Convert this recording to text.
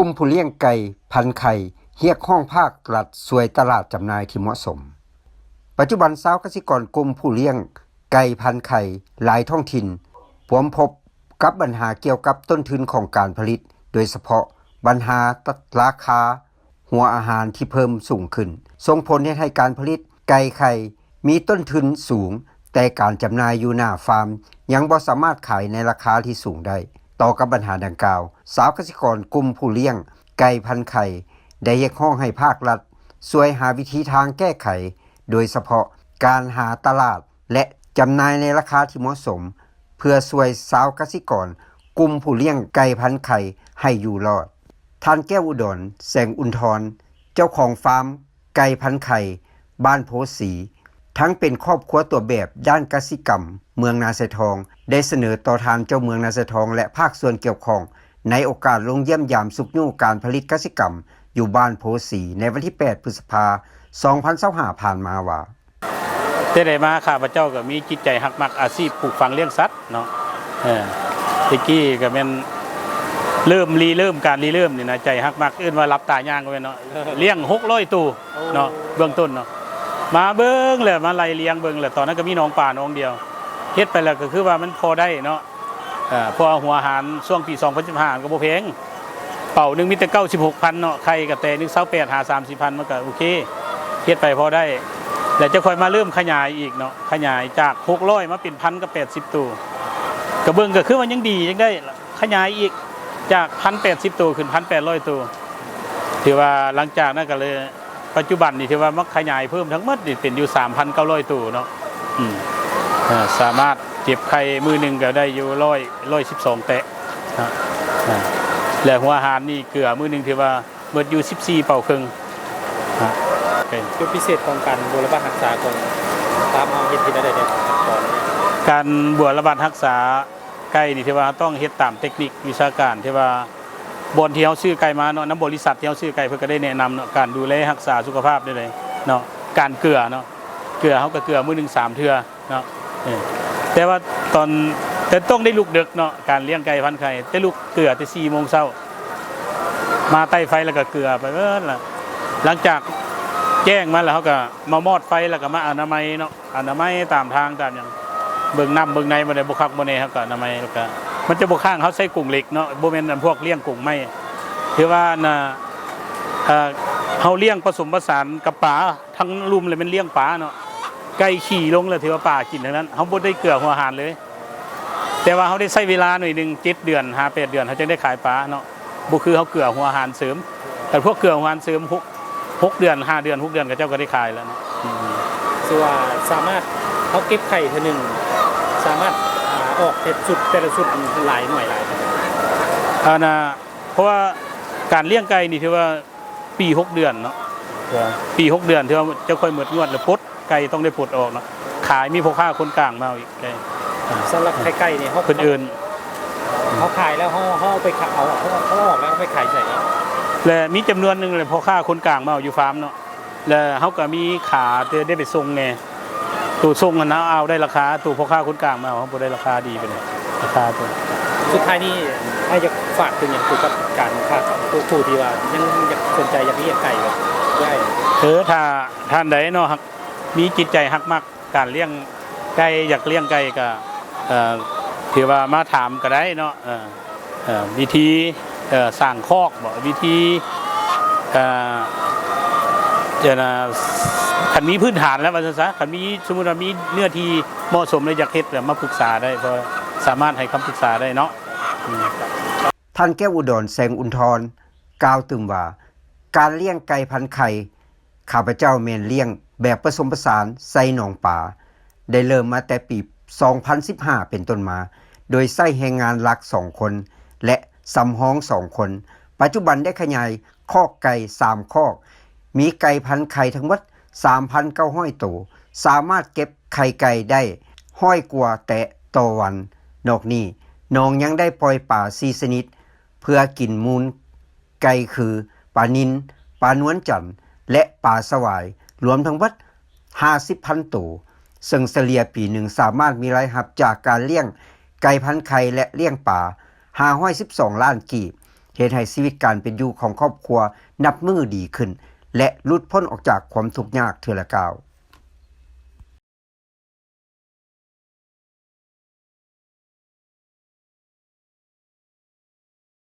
กลุ่มผู้เลี้ยงไก่พันไข่เรียกร้องภาครัฐช่วยตลาดจำหน่ายที่เหมาะสมปัจจุบันชาวเกษตรกรกลุ่มผู้เลี้ยงไก่พันไข่หลายท้องถิ่นพบกับปัญหาเกี่ยวกับต้นทุนของการผลิตโดยเฉพาะปัญหาราคาหัวอาหารที่เพิ่มสูงขึ้นส่งผลให้การผลิตไก่ไข่มีต้นทุนสูงแต่การจำหน่ายอยู่หน้าฟาร์มยังบ่สามารถขายในราคาที่สูงได้ต่อกับปัญหาดังกล่าวสาวเกษตรกรกลุ่มผู้เลี้ยงไก่พันไข่ได้เรียกร้องให้ภาครัฐช่วยหาวิธีทางแก้ไขโดยเฉพาะการหาตลาดและจำหน่ายในราคาที่เหมาะสมเพื่อช่วยชาวเกษตรกรกลุ่มผู้เลี้ยงไก่พันไข่ให้อยู่รอดท่านแก้วอุดรแสงอุนทรเจ้าของฟาร์มไก่พันไข่บ้านโพสีทั้งเป็นครอบครัวตัวแบบด้านกสิกรรมเมืองนาไซทองได้เสนอต่อทางเจ้าเมืองนาไซทองและภาคส่วนเกี่ยวข้องในโอกาสลงเยี่ยมยามสุขยู่การผลิตกสิกรรมอยู่บ้านโพสีในวันที่8พฤษภาคม2025ผ่านมาว่าได้มาข้าพเจ้าก็มีจิตใจฮักมักอาชีพปลูกฝังเลี้ยงสัตว์เนาะตะกี้ก็เป็นเริ่มการนี่นะใจฮักมักอื่นว่ารับตาย่างก็เป็นเนาะเลี้ยง600ตัวเนาะเบื้องต้นเนาะมาเบิ่งแล้วมาไล่เลี้ยงเบิ่งแล้วตอนนั้นก็มีน้องป่าน้องเดียวเฮ็ดไปแล้วก็คือว่ามันพอได้เนาะพอหัวอาหารช่วงปี2015ก็บ่แพงเป่านึงมีแต่ 96,000 เนาะไข่กับแต่นึง28 30,000มันก็โอเคเฮ็ดไปพอได้แล้วจะค่อยมาเริ่มขยายอีกเนาะขยายจาก600มาเป็น1,000กับ80ตัวก็เบิ่งก็คือมันยังดียังได้ขยายอีกจาก1,080ตัวขึ้น1,800ตัวถือว่าหลังจากนั้นก็เลยปัจจุบันนี่ถือว่ามักขยายเพิ่มทั้งหมดนี่เป็นอยู่ 3,900 ตัวเนาะสามารถเก็บไข่มือนึงก็ได้อยู่112แตะแล้วหัวอาหารนี่เกลือมือนึงถือว่าเบิดอยู่14เป่าครึ่งจุดพิเศษของการบูรณะรักษาของตามเอาเฮ็ดที่ได้เนี่ยการบูรณะรักษาไก่นี่ที่ว่าต้องเฮ็ดตามเทคนิควิชาการที่ว่าบนที่เฮาซื้อไก่มาเนาะน้ำบริษัทที่เฮาซื้อไก่เพิ่นก็ได้แนะนำเนาะการดูแลรักษาสุขภาพได้เลยเนาะการเกลือเนาะเกลือเฮาก็เกลือมื้อนึง3เทื่อเนาะแต่ว่าแต่ต้องได้ลุกดึกเนาะการเลี้ยงไก่พันไข่แต่ลุกเกลือแต่ 4:00 นมาใต้ไฟแล้วก็เกลือไปเบิดล่ะหลังจากแจ้งมาแล้วเขาก็มามอดไฟแล้วก็มาอนามัยเนาะอนามัยตามทางตามอย่างเบิ่งน้ำเบิ่งในบ่ได้บ่คักบ่แน่ครับก็อนามัยแล้วก็มันจะบ่ข้างเขาใส่กุ้งเหล็กเนาะบ่แม่นอันพวกเลี้ยงกุ้งไม้คือว่าน่ะเฮาเลี้ยงผสมผสานกับปลาทั้งลุ่มเลยมันเลี้ยงปลาเนาะไก่ขี่ลงแล้วถือว่าปลากินทั้งนั้นเฮาบ่ได้เกลือหัวอาหารเลยแต่ว่าเฮาได้ใช้เวลาหน่อยนึง7เดือน5-8เดือนเฮาจึงได้ขายปลาเนาะบ่คือเฮาเกลือหัวอาหารเสริมแต่พวกเกลือหัวอาหารเสริม6เดือน5เดือน6เดือนก็เจ้าก็ได้ขายแล้วเนาะคือว่าสามารถเขาเก็บไข่เท่านึงสามารถออกแต่ละสุดหลายหน่วยหลายน่ะเพราะว่าการเลี้ยงไก่นี่ถือว่าปี6เดือนเนาะปี6เดือนถือว่าจะค่อยหมดงวดแล้วปลดไก่ต้องได้ปลดออกเนาะขายมีพ่อค้าคนกลางมาอีกไก่สำหรับไก่นี่เฮาคนอื่นเขาขายแล้วเฮาไปเขาออกแล้วไปขายใส่และมีจำนวนนึงเลยพ่อค้าคนกลางมาอยู่ฟาร์มเนาะแล้วเฮาก็มีขาได้ไปส่งแน่ตัวส่งกันนะเอาได้ราคาตัวพ่อค้าคนกลางมาเฮาบ่ได้ราคาดีไปเลยราคาตัวสุดท้ายนี่ให้อยากฝากถึงอย่างเกี่ยวกับการค้าผู้ที่ว่ายังอยากสนใจอยากเลี้ยงไก่แบบได้ถ้าท่านใดเนาะมีจิตใจฮักมักการเลี้ยงไก่อยากเลี้ยงไก่ก็ถือว่ามาถามก็ได้เนาะวิธีสร้างคอกบ่วิธีคันมีพื้นฐานแล้วว่าซั่นซะคันมีสมมุติว่ามีเนื้อที่เหมาะสมเลยอยากเฮ็ดแล้วมาปรึกษาได้เพราะสามารถให้คำปรึกษาได้เนาะท่านแก้วอุดรแสงอุนทรกล่าวถึงว่าการเลี้ยงไก่พันไข่ข้าพเจ้าแม่นเลี้ยงแบบผสมผสานใส่หนองป่าได้เริ่มมาแต่ปี2015เป็นต้นมาโดยใช้แรงงานหลัก2คนและสำห้อง2คนปัจจุบันได้ขยายคอกไก่3คอกมีไก่พันไข่ทั้งหมด 3,900 ตัวสามารถเก็บไข่ไก่ได้100กว่าแตะต่อวันนอกนี้น้องยังได้ปล่อยปลา4ชนิดเพื่อกินมูลไก่คือปลานิลปลานวลจันทร์และปลาสวายรวมทั้งหมด 50,000 ตัวซึ่งเฉลี่ยปีหนึ่งสามารถมีรายรับจากการเลี้ยงไก่พันไข่และเลี้ยงปลา512ล้านกีบ เฮ็ดให้ชีวิตการเป็นอยู่ของครอบครัวนับมือดีขึ้นและหลุดพ้นออกจากความทุกข์ยากเทื่อละก้าว